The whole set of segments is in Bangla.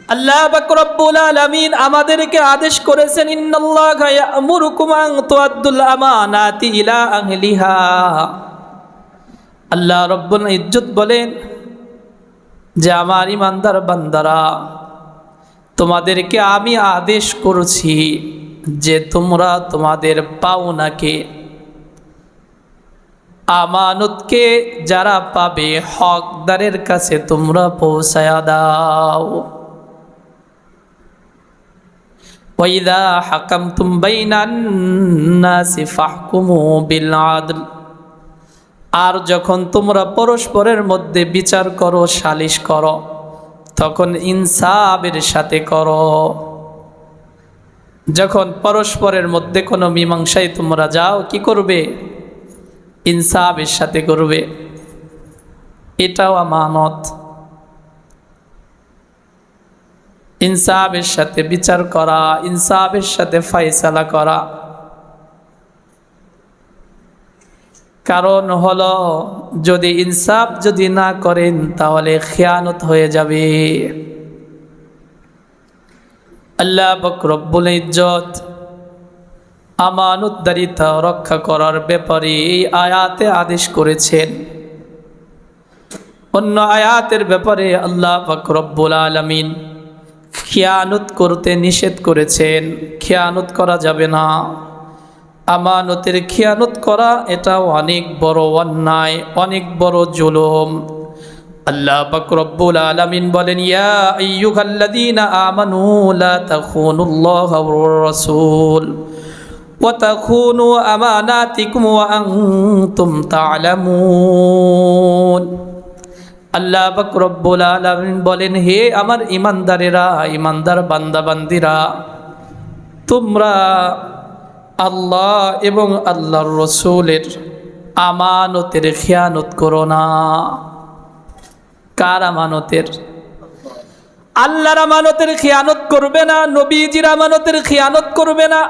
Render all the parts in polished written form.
আল্লাহ পাক রব্বুল আলামিন আমাদেরকে আদেশ করেছেন, ইন্নাল্লাহা ইয়া'মুরুকুম আন তুআদ্দুল আমানাতি ইলা আহলিহা। আল্লাহ রব্বুল ইজ্জত বলেন যে আমার ইমানদার বান্দারা, তোমাদেরকে আমি আদেশ করছি যে তোমরা তোমাদের পাওনাকে, আমানতকে যারা পাবে হকদারের কাছে তোমরা পৌঁছায়া দাও। ওয়াইদা হাকামতুম বাইনান নাসি ফাহকুমু বিল আদল। আর যখন তোমরা পরস্পরের মধ্যে বিচার করো, সালিশ করো, তখন ইনসাফের সাথে করো। যখন পরস্পরের মধ্যে কোনো মীমাংসায় তোমরা যাও, কি করবে? ইনসাফের সাথে করবে। এটাও আমানত। ইনসাফের সাথে বিচার করা, ইনসাফের সাথে ফয়সালা করা। কারণ হলো যদি ইনসাফ যদি না করেন তাহলে খিয়ানত হয়ে যাবে। আল্লাহ পাক রব্বুল ইজ্জত আমানতদারিতা রক্ষা করার ব্যাপারে এই আয়াতে আদেশ করেছেন। অন্য আয়াতের ব্যাপারে আল্লাহ পাক রব্বুল আলামিন খিয়ানত করতে নিষেধ করেছেন। খিয়ানত করা যাবে না। আমানতের খিয়ানত করা এটাও অনেক বড় অন্যায়, অনেক বড় জুলুম। আল্লাহ পাক রব্বুল আলামিন বলেন, ইয়া আইয়ুহাল্লাযীনা আমানু লা তাখুনুল্লাহা ওয়ার রাসূল ওয়া তাখুনু আমানাতিকুম ওয়া আনতুম তা'লামুন। আল্লাহ পাক রব্বুল আলামিন বলেন, হে আমার ঈমানদারেরা, ঈমানদার বান্দাবান্দিরা, তোমরা আল্লাহ এবং আল্লাহর রাসূলের আমানতের খিয়ানত করো না। কার আমানতের? আল্লাহর আমানতের খিয়ানত করবে না, নবীজির আমানতের খিয়ানত করবে না।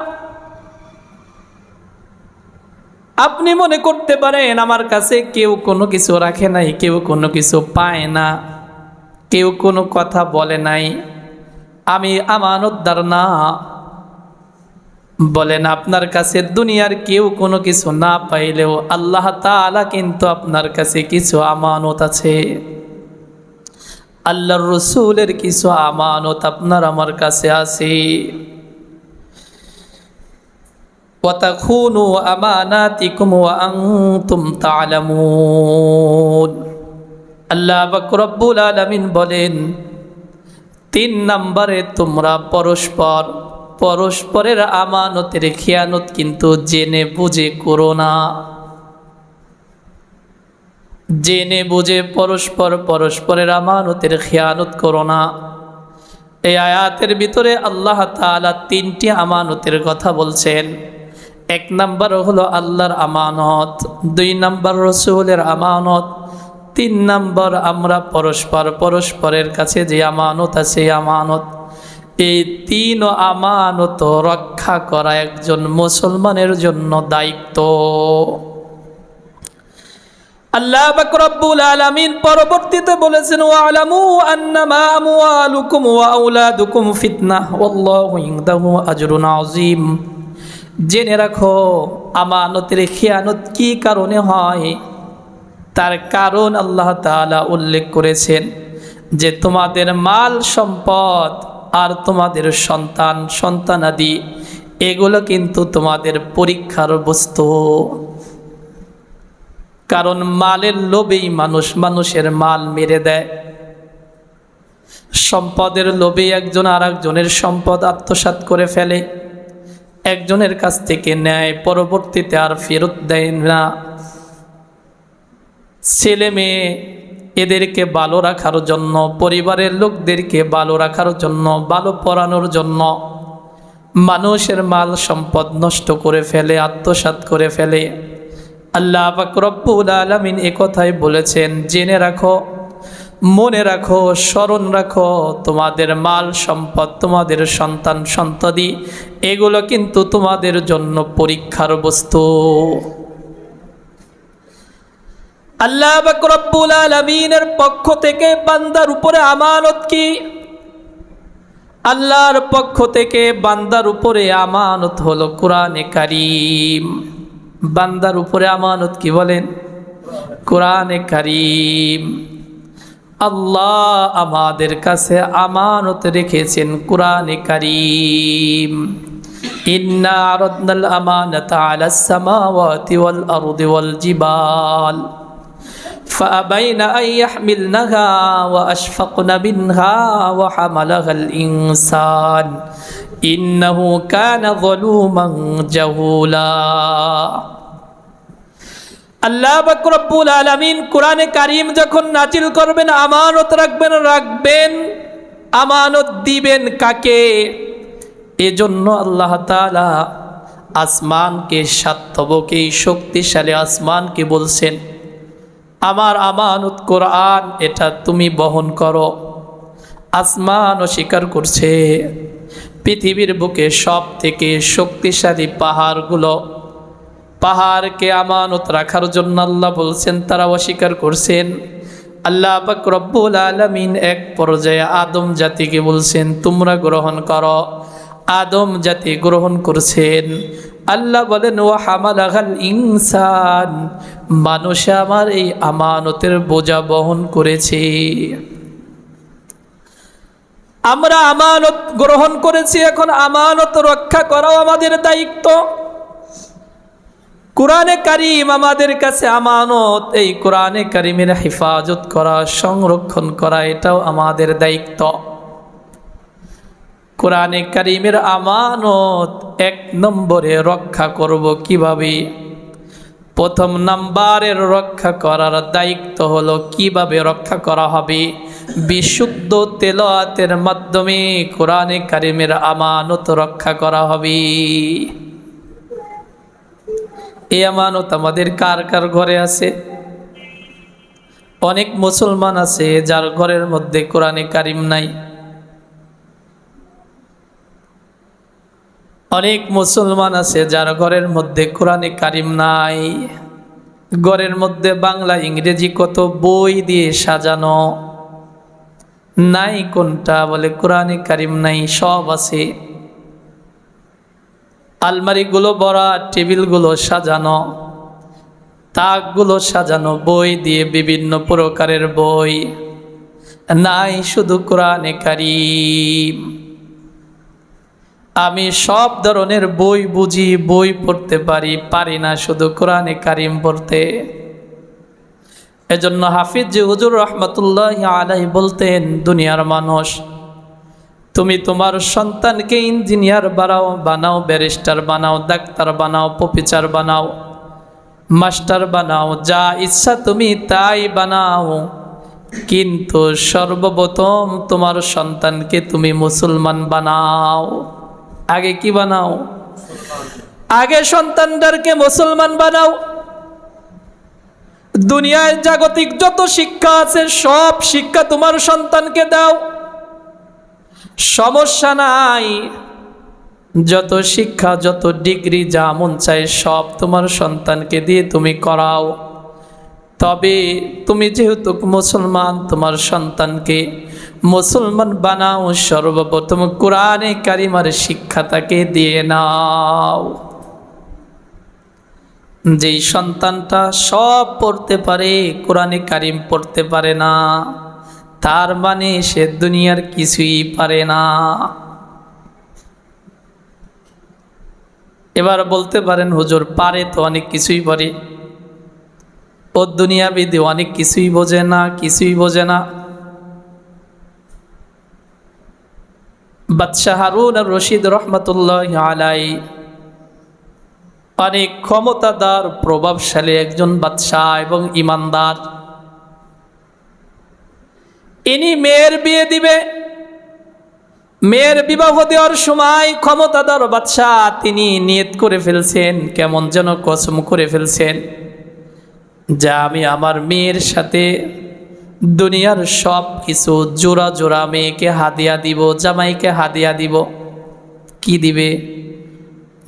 আপনি মনে করতে পারেন আমার কাছে কেউ কোনো কিছু রাখে নাই, কেউ কোনো কিছু পায় না, কেউ কোনো কথা বলে নাই, আমি আমানতদার না। বলেন আপনার কাছে দুনিয়ার কেউ কোনো কিছু না পাইলেও আল্লাহ তাআলা কিন্তু আপনার কাছে কিছু আমানত আছে। আল্লাহর রাসূলের কিছু আমানত আপনার আমার কাছে আছে। ওয়া তাখুনু আমানাতিকুম ওয়া আনতুম তা'লামুন। আল্লাহ পাক রব্বুল আলামিন বলেন, 3 নম্বরে তোমরা পরস্পরের আমানতের খিয়ানত কিন্তু জেনে বুঝে করো না। জেনে বুঝে পরস্পরের আমানতের খিয়ানত করো না। এই আয়াতের ভিতরে আল্লাহ তাআলা 3টি আমানতের কথা বলছেন। 1 নম্বর হলো আল্লাহর আমানত, 2 নম্বর রাসূলের আমানত, 3 নম্বর আমরা পরস্পরের কাছে যে আমানত আছে আমানত। এই 3 আমানত রক্ষা করা একজন মুসলমানের জন্য দায়িত্ব। আল্লাহ পাক রব্বুল আলামিন পরবর্তীতে বলেছেন, ওয়ালামু আন্নামা আমওয়ালুকুম ওয়া আওলাদুকুম ফিতনাহ ওয়াল্লাহু ইনদাহু আজরুন আযীম। জেনে রাখো আমানতের খিয়ানত কি কারণে হয়, তার কারণ আল্লাহ তাআলা উল্লেখ করেছেন যে তোমাদের মাল সম্পদ আর তোমাদের সন্তানাদি এগুলো কিন্তু তোমাদের পরীক্ষার বস্তু। কারণ মালের লোভেই মানুষের মাল মেরে দেয়। সম্পদের লোভে একজন আর একজনের সম্পদ আত্মসাৎ করে ফেলে, একজনের কাছ থেকে নেয়, পরবর্তীতে আর ফেরত দেয় না। ছেলে মেয়ে এদেরকে ভালো রাখার জন্য, পরিবারের লোকদেরকে ভালো রাখার জন্য, ভালো পড়ানোর জন্য মানুষের মাল সম্পদ নষ্ট করে ফেলে, আত্মসাৎ করে ফেলে। আল্লাহ পাক রব্বুল আলামিন একথাই বলেছেন, জেনে রাখো, মনে রাখো, স্মরণ রাখো, তোমাদের মাল সম্পদ, তোমাদের সন্তানাদি এগুলো কিন্তু তোমাদের জন্য পরীক্ষার বস্তু। আল্লাহ পাক রব্বুল আলামিনের পক্ষ থেকে বান্দার উপরে আমানত কি? আল্লাহর পক্ষ থেকে বান্দার উপরে আমানত হলো কোরআনে কারীম। বান্দার উপরে আমানত কি বলেন? কোরআনে কারীম। আল্লাহ আমাদের কাছে আমানত রেখেছেন কোরআনে কারীম। ইন্না আরাদনাল আমানাতা আলাস সামাওয়াতি ওয়াল আরদি ওয়াল জিবাল فأبين أن يحملنها وأشفقن منها وحملها الإنسان إنه كان ظلوما جهولا আল্লাহ পাক রব্বুল আলামিন কোরআনে কারীম যখন নাজিল করবেন, আমানত রাখবেন, আমানত দিবেন কাকে? এজন্য আল্লাহ তাআলা আসমানকে, সাতবকে, শক্তিশালী আসমানকে বলছেন, আমার আমানত কোরআন, এটা তুমি বহন করো। আসমান অস্বীকার করছে। পৃথিবীর বুকে সব থেকে শক্তিশালী পাহাড়কে আমানত রাখার জন্য আল্লাহ বলছেন, তারা অস্বীকার করছেন। আল্লাহ পাক রব্বুল আলামিন এক পর্যায়ে আদম জাতিকে বলছেন, তোমরা গ্রহণ করো। আদম জাতি গ্রহণ করছেন। আল্লাহ বলেন, ওয়া হামালাহাল ইনসান, মানুষ আমার এই আমানতের বোঝা বহন করেছে। আমরা আমানত গ্রহণ করেছি, এখন আমানত রক্ষা করাও আমাদের দায়িত্ব। কোরআনে কারীম আমাদের কাছে আমানত, এই কোরআনে কারীমের হেফাজত করা, সংরক্ষণ করা, এটাও আমাদের দায়িত্ব। কোরআনে কারীমের আমানত এক নম্বরে রক্ষা করব কিভাবে? প্রথম নাম্বারের রক্ষা করার দায়িত্ব হলো কিভাবে রক্ষা করা হবে? বিশুদ্ধ তেলাওয়াতের মাধ্যমে কোরআনে কারীমের আমানত রক্ষা করা হবে। এই আমানত আমাদের কার কার ঘরে আছে? অনেক মুসলমান আছে যার ঘরের মধ্যে কোরআনে কারীম নাই। অনেক মুসলমান আছে যার ঘরের মধ্যে কোরআনে কারীম নাই। ঘরের মধ্যে বাংলা ইংরেজি কত বই দিয়ে সাজানো, নাই কোনটা? বলে কোরআনে কারীম নাই, সব আছে। আলমারিগুলো ভরা, টেবিলগুলো সাজানো, তাকগুলো সাজানো বই দিয়ে, বিভিন্ন প্রকারের বই, নাই শুধু কোরআনে কারীম। আমি সব ধরনের বই বুঝি, বই পড়তে পারি না শুধু কোরআনে কারীম পড়তে। এজন্য হাফিজ হুজুর রহমতুল্লাহি আলাইহি বলতেন, দুনিয়ার মানুষ, তুমি তোমার সন্তানকে ইঞ্জিনিয়ার বানাও, ব্যারিস্টার বানাও, ডাক্তার বানাও, প্রফেসর বানাও, মাস্টার বানাও, যা ইচ্ছা তুমি তাই বানাও, কিন্তু সর্বপ্রথম তোমার সন্তানকে তুমি মুসলমান বানাও। আগে কি বানাও? আগে সন্তানদেরকে মুসলমান বানাও। দুনিয়ায় জাগতিক যত শিক্ষা আছে সব শিক্ষা তোমার সন্তানকে দাও, সমস্যা নাই। যত শিক্ষা, যত ডিগ্রি, যা মন চায় সব তোমার সন্তানকে দিয়ে তুমি করাও। তবে তুমি যেহেতু মুসলমান, তোমার সন্তানকে মুসলমান বানাও, সর্বপ্রথম কোরআনে কারিমার শিক্ষা তাকে দিয়ে নাও। যেই সন্তানটা সব পড়তে পারে, কোরআনে কারিম পড়তে পারে না, তার মানে সে দুনিয়ার কিছুই পারে না। এবার বলতে পারেন, হুজুর পারে তো অনেক কিছুই পারে, ও দুনিয়াবিদ অনেক কিছুই বোঝে না, কিছুই বোঝে না। বাদশাহ হারুন আর রশিদ রহমতুল্লাহ আলাইহি অনেক ক্ষমতাদার, প্রভাবশালী একজন বাদশাহ এবং ইমানদার। ইনি মেয়ের বিয়ে দিবে। মেয়ের বিবাহ দেওয়ার সময় ক্ষমতাদার বাদশাহ তিনি নিয়ত করে ফেলছেন, কেমন যেন কসম করে ফেলছেন, যা আমি আমার মেয়ের সাথে দুনিয়ার সব কিছু জোড়া জোড়া মেয়েকে হাদিয়া দিব, জামাইকে হাদিয়া দিব। কি দিবে?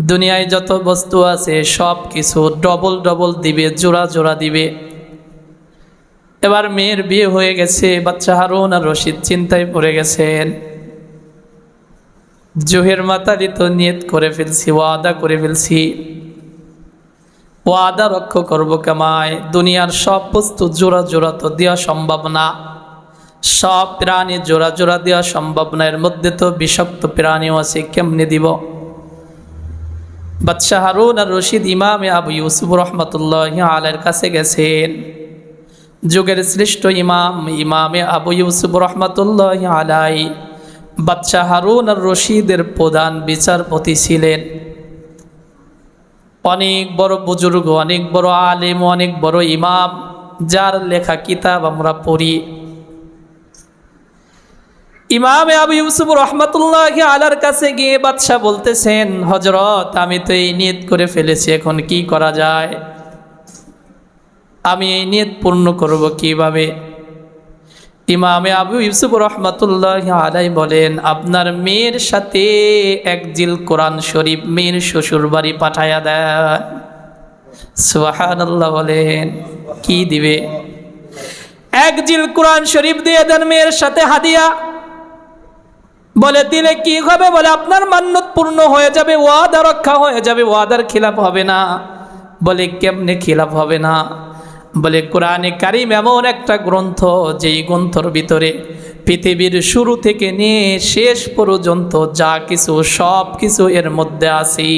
দুনিয়ায় যত বস্তু আছে সব কিছু ডবল ডবল দিবে, জোড়া জোড়া দিবে। এবার মেয়ের বিয়ে হয়ে গেছে, বাদশাহ হারুন আর রশিদ চিন্তায় পড়ে গেছেন। জোহের মাতারি তো নিয়ত করে ফেলছি, ওয়াদা করে ফেলছি, ওয়াদা রক্ষা করবো কামায়। দুনিয়ার সব বস্তু জোড়া জোড়া তো দেওয়া সম্ভব না, সব প্রাণী জোড়া জোড়া দেওয়া সম্ভব না, এর মধ্যে তো বিষাক্ত প্রাণীও আছে, কেমনে দিব? বাদশাহ হারুন আর রশিদ ইমামে আবু ইউসুফ রহমতুল্লাহি আলাইহির কাছে গেছেন। যুগের শ্রেষ্ঠ ইমাম ইমামে আবু ইউসুফ রহমতুল্লাহি আলাইহি বাদশাহ হারুন আর রশিদের প্রধান বিচারপতি ছিলেন। অনেক বড় বুজুর্গ, অনেক বড় আলেম, অনেক বড় ইমাম, যার লেখা কিতাব আমরা পড়ি। ইমামে আবু ইউসুফ রহমতুল্লাহি আলাইহির কাছে গিয়ে বাদশাহ বলতেছেন, হযরত, আমি তো এই নিয়ত করে ফেলেছি, এখন কি করা যায়? আমি এই নিয়ত পূর্ণ করব কিভাবে? ইমামে আবু ইউসুফ রহমতুল্লাহি আলাইহি বলেন, আপনার মেয়ের সাথে এক জিল কোরআন শরীফ মেয়ের শ্বশুর বাড়ি পাঠায়া দেন। সুবহানাল্লাহ বলেন। কি দিবে? এক জিল কোরআন শরীফ দিয়ে দেন মেয়ের সাথে হাদিয়া। বলে দিলে কি হবে? বলে আপনার মান্নত পূর্ণ হয়ে যাবে, ওয়াদা রক্ষা হয়ে যাবে, ওয়াদার খিলাফ হবে না। বলে কেমনে খিলাফ হবে না? বলে কোরআনে কারিম এমন একটা গ্রন্থ, যেই গ্রন্থর ভিতরে পৃথিবীর শুরু থেকে নিয়ে শেষ পর্যন্ত যা কিছু সব কিছু এর মধ্যে আছে।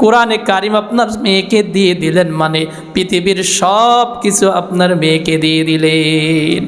কোরআনে কারিম আপনার মেয়েকে দিয়ে দিলেন মানে পৃথিবীর সব কিছু আপনার মেয়েকে দিয়ে দিলেন।